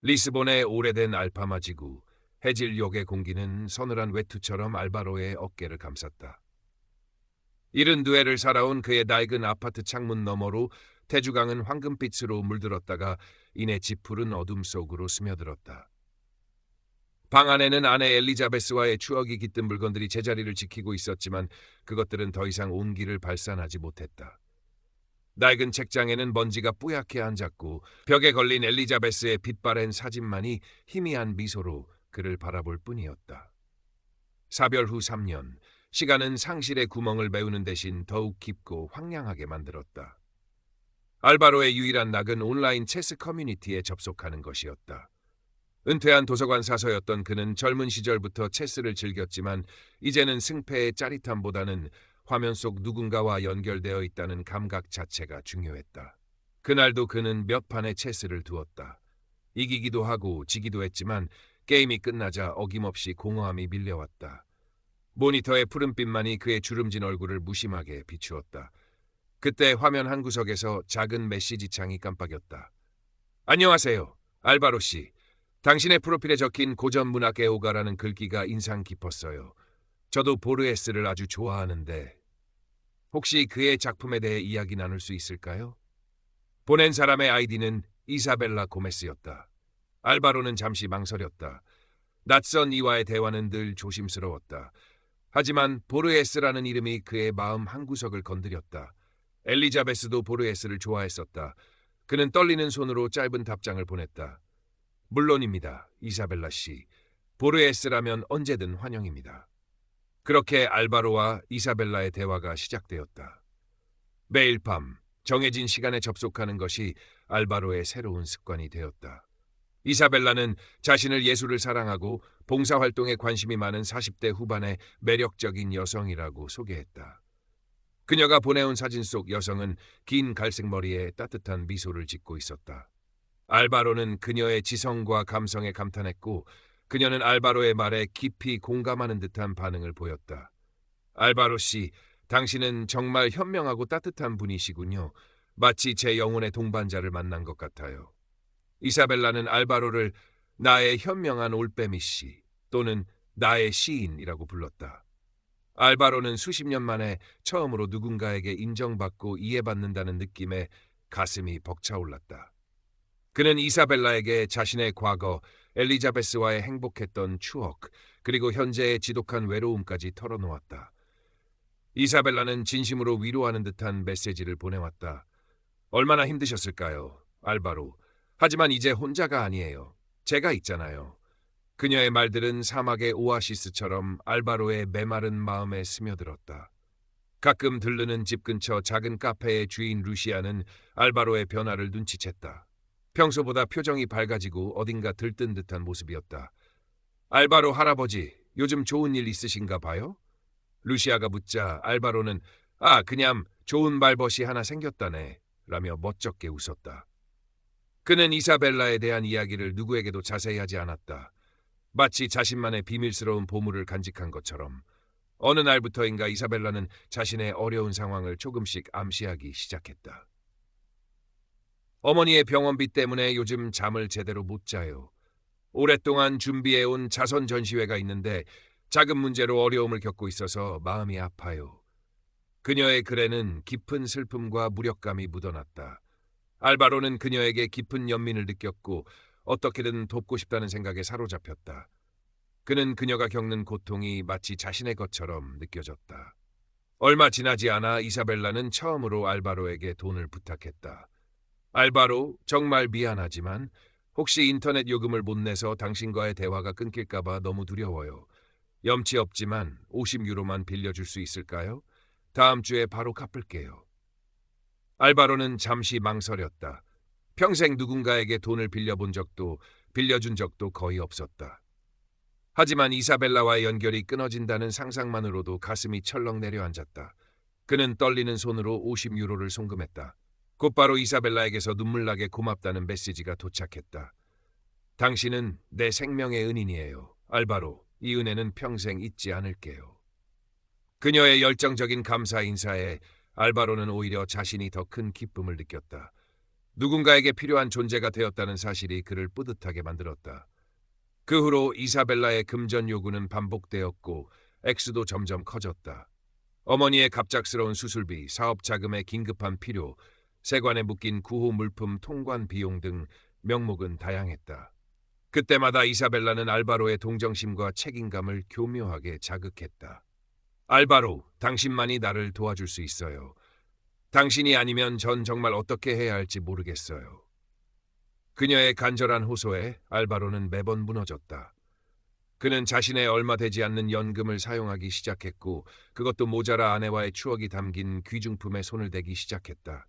리스본의 오래된 알파마 지구, 해질녘의 공기는 서늘한 외투처럼 알바로의 어깨를 감쌌다. 72회를 살아온 그의 낡은 아파트 창문 너머로 태주강은 황금빛으로 물들었다가 이내 짙푸른 어둠 속으로 스며들었다. 방 안에는 아내 엘리자베스와의 추억이 깃든 물건들이 제자리를 지키고 있었지만 그것들은 더 이상 온기를 발산하지 못했다. 낡은 책장에는 먼지가 뿌옇게 앉았고 벽에 걸린 엘리자베스의 빛바랜 사진만이 희미한 미소로 그를 바라볼 뿐이었다. 사별 후 3년, 시간은 상실의 구멍을 메우는 대신 더욱 깊고 황량하게 만들었다. 알바로의 유일한 낙은 온라인 체스 커뮤니티에 접속하는 것이었다. 은퇴한 도서관 사서였던 그는 젊은 시절부터 체스를 즐겼지만 이제는 승패의 짜릿함보다는 화면 속 누군가와 연결되어 있다는 감각 자체가 중요했다. 그날도 그는 몇 판의 체스를 두었다. 이기기도 하고 지기도 했지만 게임이 끝나자 어김없이 공허함이 밀려왔다. 모니터의 푸른빛만이 그의 주름진 얼굴을 무심하게 비추었다. 그때 화면 한 구석에서 작은 메시지 창이 깜빡였다. 안녕하세요, 알바로 씨. 당신의 프로필에 적힌 고전 문학 애호가라는 글귀가 인상 깊었어요. 저도 보르헤스를 아주 좋아하는데 혹시 그의 작품에 대해 이야기 나눌 수 있을까요? 보낸 사람의 아이디는 이사벨라 고메스였다. 알바로는 잠시 망설였다. 낯선 이와의 대화는 늘 조심스러웠다. 하지만 보르헤스라는 이름이 그의 마음 한구석을 건드렸다. 엘리자베스도 보르헤스를 좋아했었다. 그는 떨리는 손으로 짧은 답장을 보냈다. 물론입니다, 이사벨라 씨. 보르헤스라면 언제든 환영입니다. 그렇게 알바로와 이사벨라의 대화가 시작되었다. 매일 밤 정해진 시간에 접속하는 것이 알바로의 새로운 습관이 되었다. 이사벨라는 자신을 예술을 사랑하고 봉사활동에 관심이 많은 40대 후반의 매력적인 여성이라고 소개했다. 그녀가 보내온 사진 속 여성은 긴 갈색 머리에 따뜻한 미소를 짓고 있었다. 알바로는 그녀의 지성과 감성에 감탄했고 그녀는 알바로의 말에 깊이 공감하는 듯한 반응을 보였다. 알바로 씨, 당신은 정말 현명하고 따뜻한 분이시군요. 마치 제 영혼의 동반자를 만난 것 같아요. 이사벨라는 알바로를 나의 현명한 올빼미 씨 또는 나의 시인이라고 불렀다. 알바로는 수십 년 만에 처음으로 누군가에게 인정받고 이해받는다는 느낌에 가슴이 벅차올랐다. 그는 이사벨라에게 자신의 과거, 엘리자베스와의 행복했던 추억, 그리고 현재의 지독한 외로움까지 털어놓았다. 이사벨라는 진심으로 위로하는 듯한 메시지를 보내왔다. 얼마나 힘드셨을까요, 알바로. 하지만 이제 혼자가 아니에요. 제가 있잖아요. 그녀의 말들은 사막의 오아시스처럼 알바로의 메마른 마음에 스며들었다. 가끔 들르는 집 근처 작은 카페의 주인 루시아는 알바로의 변화를 눈치챘다. 평소보다 표정이 밝아지고 어딘가 들뜬 듯한 모습이었다. 알바로 할아버지, 요즘 좋은 일 있으신가 봐요? 루시아가 묻자 알바로는 그냥 좋은 말벗이 하나 생겼다네 라며 멋쩍게 웃었다. 그는 이사벨라에 대한 이야기를 누구에게도 자세히 하지 않았다. 마치 자신만의 비밀스러운 보물을 간직한 것처럼. 어느 날부터인가 이사벨라는 자신의 어려운 상황을 조금씩 암시하기 시작했다. 어머니의 병원비 때문에 요즘 잠을 제대로 못 자요. 오랫동안 준비해온 자선 전시회가 있는데 작은 문제로 어려움을 겪고 있어서 마음이 아파요. 그녀의 글에는 깊은 슬픔과 무력감이 묻어났다. 알바로는 그녀에게 깊은 연민을 느꼈고 어떻게든 돕고 싶다는 생각에 사로잡혔다. 그는 그녀가 겪는 고통이 마치 자신의 것처럼 느껴졌다. 얼마 지나지 않아 이사벨라는 처음으로 알바로에게 돈을 부탁했다. 알바로, 정말 미안하지만 혹시 인터넷 요금을 못 내서 당신과의 대화가 끊길까봐 너무 두려워요. 염치 없지만 50유로만 빌려줄 수 있을까요? 다음 주에 바로 갚을게요. 알바로는 잠시 망설였다. 평생 누군가에게 돈을 빌려준 적도 거의 없었다. 하지만 이사벨라와의 연결이 끊어진다는 상상만으로도 가슴이 철렁 내려앉았다. 그는 떨리는 손으로 50유로를 송금했다. 곧바로 이사벨라에게서 눈물나게 고맙다는 메시지가 도착했다. 당신은 내 생명의 은인이에요. 알바로, 이 은혜는 평생 잊지 않을게요. 그녀의 열정적인 감사 인사에 알바로는 오히려 자신이 더 큰 기쁨을 느꼈다. 누군가에게 필요한 존재가 되었다는 사실이 그를 뿌듯하게 만들었다. 그 후로 이사벨라의 금전 요구는 반복되었고 액수도 점점 커졌다. 어머니의 갑작스러운 수술비, 사업 자금의 긴급한 필요, 세관에 묶인 구호 물품 통관 비용 등 명목은 다양했다. 그때마다 이사벨라는 알바로의 동정심과 책임감을 교묘하게 자극했다. 알바로, 당신만이 나를 도와줄 수 있어요. 당신이 아니면 전 정말 어떻게 해야 할지 모르겠어요. 그녀의 간절한 호소에 알바로는 매번 무너졌다. 그는 자신의 얼마 되지 않는 연금을 사용하기 시작했고 그것도 모자라 아내와의 추억이 담긴 귀중품에 손을 대기 시작했다.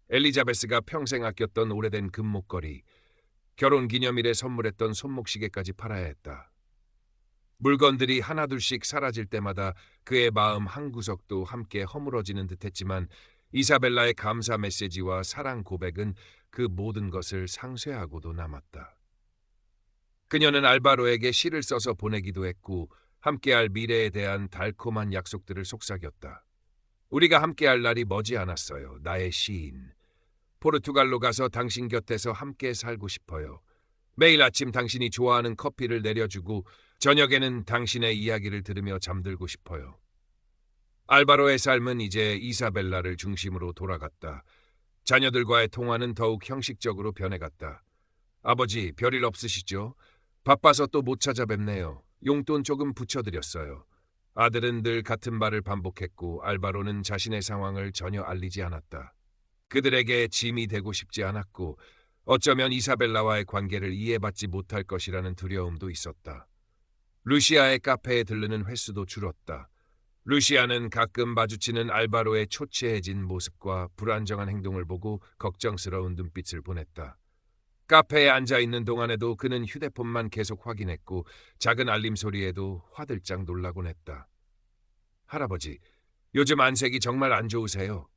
엘리자베스가 평생 아꼈던 오래된 금목걸이, 결혼기념일에 선물했던 손목시계까지 팔아야 했다. 물건들이 하나둘씩 사라질 때마다 그의 마음 한구석도 함께 허물어지는 듯했지만 이사벨라의 감사 메시지와 사랑 고백은 그 모든 것을 상쇄하고도 남았다. 그녀는 알바로에게 시를 써서 보내기도 했고 함께할 미래에 대한 달콤한 약속들을 속삭였다. 우리가 함께할 날이 머지 않았어요. 나의 시인. 포르투갈로 가서 당신 곁에서 함께 살고 싶어요. 매일 아침 당신이 좋아하는 커피를 내려주고 저녁에는 당신의 이야기를 들으며 잠들고 싶어요. 알바로의 삶은 이제 이사벨라를 중심으로 돌아갔다. 자녀들과의 통화는 더욱 형식적으로 변해갔다. 아버지, 별일 없으시죠? 바빠서 또 못 찾아뵙네요. 용돈 조금 붙여드렸어요. 아들은 늘 같은 말을 반복했고 알바로는 자신의 상황을 전혀 알리지 않았다. 그들에게 짐이 되고 싶지 않았고 어쩌면 이사벨라와의 관계를 이해받지 못할 것이라는 두려움도 있었다. 루시아의 카페에 들르는 횟수도 줄었다. 루시아는 가끔 마주치는 알바로의 초췌해진 모습과 불안정한 행동을 보고 걱정스러운 눈빛을 보냈다. 카페에 앉아있는 동안에도 그는 휴대폰만 계속 확인했고 작은 알림 소리에도 화들짝 놀라곤 했다. 할아버지, 요즘 안색이 정말 안 좋으세요?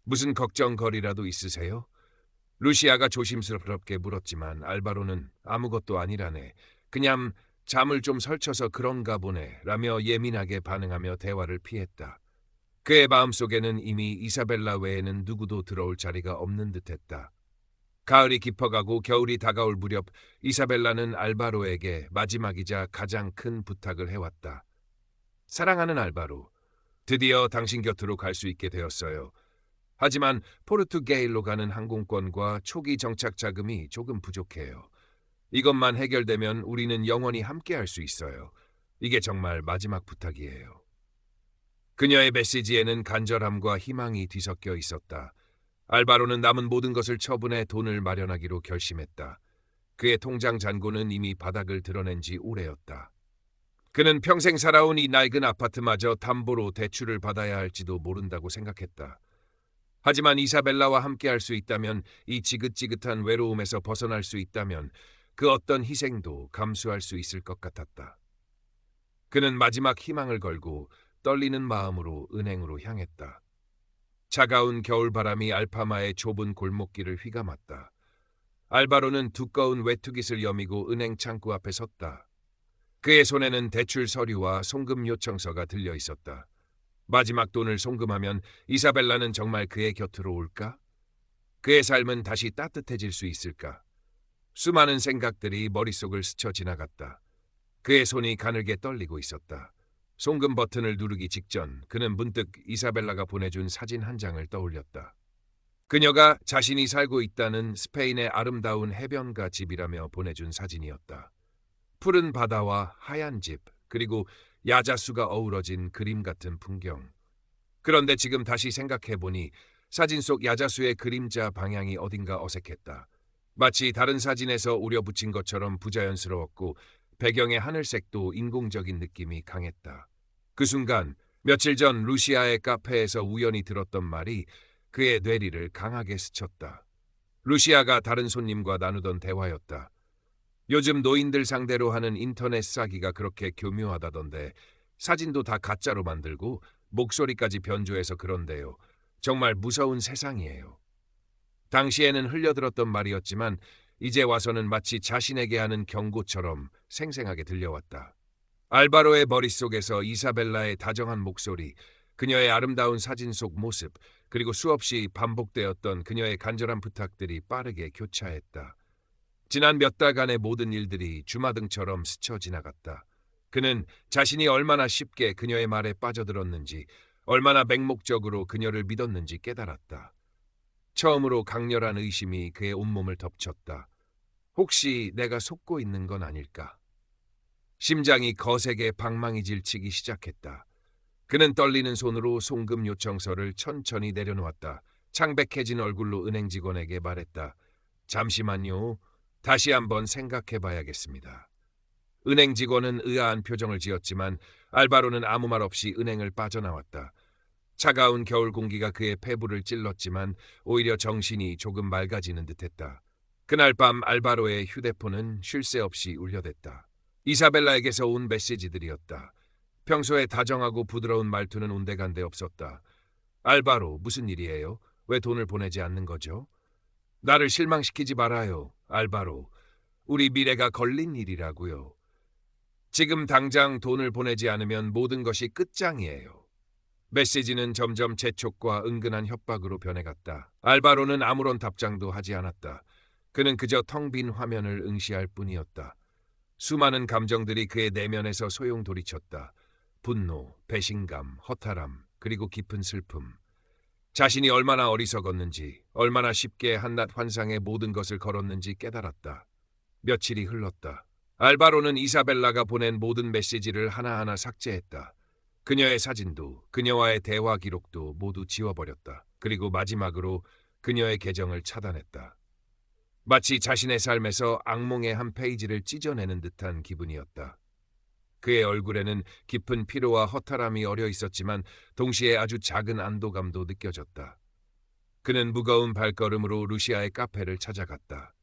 무슨 걱정거리라도 있으세요? 루시아가 조심스럽게 물었지만 알바로는 아무것도 아니라네. 그냥 잠을 좀 설쳐서 그런가 보네 라며 예민하게 반응하며 대화를 피했다. 그의 마음속에는 이미 이사벨라 외에는 누구도 들어올 자리가 없는 듯했다. 가을이 깊어가고 겨울이 다가올 무렵 이사벨라는 알바로에게 마지막이자 가장 큰 부탁을 해왔다. 사랑하는 알바로, 드디어 당신 곁으로 갈 수 있게 되었어요. 하지만 포르투게일로 가는 항공권과 초기 정착 자금이 조금 부족해요. 이것만 해결되면 우리는 영원히 함께할 수 있어요. 이게 정말 마지막 부탁이에요. 그녀의 메시지에는 간절함과 희망이 뒤섞여 있었다. 알바로는 남은 모든 것을 처분해 돈을 마련하기로 결심했다. 그의 통장 잔고는 이미 바닥을 드러낸 지 오래였다. 그는 평생 살아온 이 낡은 아파트마저 담보로 대출을 받아야 할지도 모른다고 생각했다. 하지만 이사벨라와 함께할 수 있다면, 이 지긋지긋한 외로움에서 벗어날 수 있다면 그 어떤 희생도 감수할 수 있을 것 같았다. 그는 마지막 희망을 걸고 떨리는 마음으로 은행으로 향했다. 차가운 겨울바람이 알파마의 좁은 골목길을 휘감았다. 알바로는 두꺼운 외투깃을 여미고 은행 창구 앞에 섰다. 그의 손에는 대출 서류와 송금 요청서가 들려 있었다. 마지막 돈을 송금하면 이사벨라는 정말 그의 곁으로 올까? 그의 삶은 다시 따뜻해질 수 있을까? 수많은 생각들이 머릿속을 스쳐 지나갔다. 그의 손이 가늘게 떨리고 있었다. 송금 버튼을 누르기 직전 그는 문득 이사벨라가 보내준 사진 한 장을 떠올렸다. 그녀가 자신이 살고 있다는 스페인의 아름다운 해변가 집이라며 보내준 사진이었다. 푸른 바다와 하얀 집, 그리고 야자수가 어우러진 그림 같은 풍경. 그런데 지금 다시 생각해보니 사진 속 야자수의 그림자 방향이 어딘가 어색했다. 마치 다른 사진에서 우려붙인 것처럼 부자연스러웠고 배경의 하늘색도 인공적인 느낌이 강했다. 그 순간 며칠 전 루시아의 카페에서 우연히 들었던 말이 그의 뇌리를 강하게 스쳤다. 루시아가 다른 손님과 나누던 대화였다. 요즘 노인들 상대로 하는 인터넷 사기가 그렇게 교묘하다던데 사진도 다 가짜로 만들고 목소리까지 변조해서 그런데요. 정말 무서운 세상이에요. 당시에는 흘려들었던 말이었지만 이제 와서는 마치 자신에게 하는 경고처럼 생생하게 들려왔다. 알바로의 머릿속에서 이사벨라의 다정한 목소리, 그녀의 아름다운 사진 속 모습, 그리고 수없이 반복되었던 그녀의 간절한 부탁들이 빠르게 교차했다. 지난 몇 달간의 모든 일들이 주마등처럼 스쳐 지나갔다. 그는 자신이 얼마나 쉽게 그녀의 말에 빠져들었는지, 얼마나 맹목적으로 그녀를 믿었는지 깨달았다. 처음으로 강렬한 의심이 그의 온몸을 덮쳤다. 혹시 내가 속고 있는 건 아닐까? 심장이 거세게 방망이 질치기 시작했다. 그는 떨리는 손으로 송금 요청서를 천천히 내려놓았다. 창백해진 얼굴로 은행 직원에게 말했다. 잠시만요. 다시 한번 생각해 봐야겠습니다. 은행 직원은 의아한 표정을 지었지만 알바로는 아무 말 없이 은행을 빠져나왔다. 차가운 겨울 공기가 그의 폐부를 찔렀지만 오히려 정신이 조금 맑아지는 듯했다. 그날 밤 알바로의 휴대폰은 쉴 새 없이 울려댔다. 이사벨라에게서 온 메시지들이었다. 평소에 다정하고 부드러운 말투는 온데간데 없었다. 알바로, 무슨 일이에요? 왜 돈을 보내지 않는 거죠? 나를 실망시키지 말아요, 알바로. 우리 미래가 걸린 일이라고요. 지금 당장 돈을 보내지 않으면 모든 것이 끝장이에요. 메시지는 점점 재촉과 은근한 협박으로 변해갔다. 알바로는 아무런 답장도 하지 않았다. 그는 그저 텅 빈 화면을 응시할 뿐이었다. 수많은 감정들이 그의 내면에서 소용돌이쳤다. 분노, 배신감, 허탈함, 그리고 깊은 슬픔. 자신이 얼마나 어리석었는지, 얼마나 쉽게 한낱 환상의 모든 것을 걸었는지 깨달았다. 며칠이 흘렀다. 알바로는 이사벨라가 보낸 모든 메시지를 하나하나 삭제했다. 그녀의 사진도, 그녀와의 대화 기록도 모두 지워버렸다. 그리고 마지막으로 그녀의 계정을 차단했다. 마치 자신의 삶에서 악몽의 한 페이지를 찢어내는 듯한 기분이었다. 그의 얼굴에는 깊은 피로와 허탈함이 어려 있었지만 동시에 아주 작은 안도감도 느껴졌다. 그는 무거운 발걸음으로 루시아의 카페를 찾아갔다.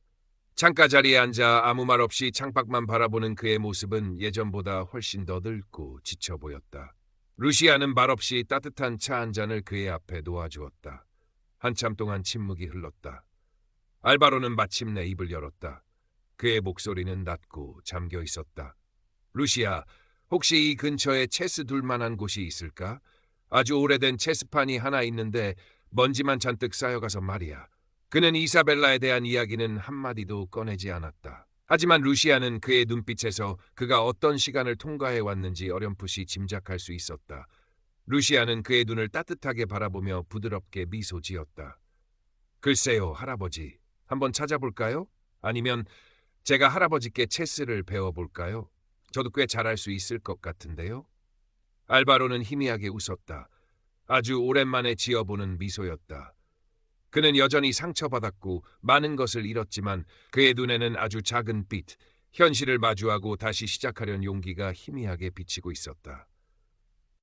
창가 자리에 앉아 아무 말 없이 창밖만 바라보는 그의 모습은 예전보다 훨씬 더 늙고 지쳐 보였다. 루시아는 말없이 따뜻한 차 한 잔을 그의 앞에 놓아주었다. 한참 동안 침묵이 흘렀다. 알바로는 마침내 입을 열었다. 그의 목소리는 낮고 잠겨 있었다. 루시아, 혹시 이 근처에 체스 둘 만한 곳이 있을까? 아주 오래된 체스판이 하나 있는데 먼지만 잔뜩 쌓여가서 말이야. 그는 이사벨라에 대한 이야기는 한마디도 꺼내지 않았다. 하지만 루시아는 그의 눈빛에서 그가 어떤 시간을 통과해 왔는지 어렴풋이 짐작할 수 있었다. 루시아는 그의 눈을 따뜻하게 바라보며 부드럽게 미소 지었다. 글쎄요, 할아버지. 한번 찾아볼까요? 아니면 제가 할아버지께 체스를 배워볼까요? 저도 꽤 잘할 수 있을 것 같은데요. 알바로는 희미하게 웃었다. 아주 오랜만에 지어보는 미소였다. 그는 여전히 상처받았고 많은 것을 잃었지만 그의 눈에는 아주 작은 빛, 현실을 마주하고 다시 시작하려는 용기가 희미하게 비치고 있었다.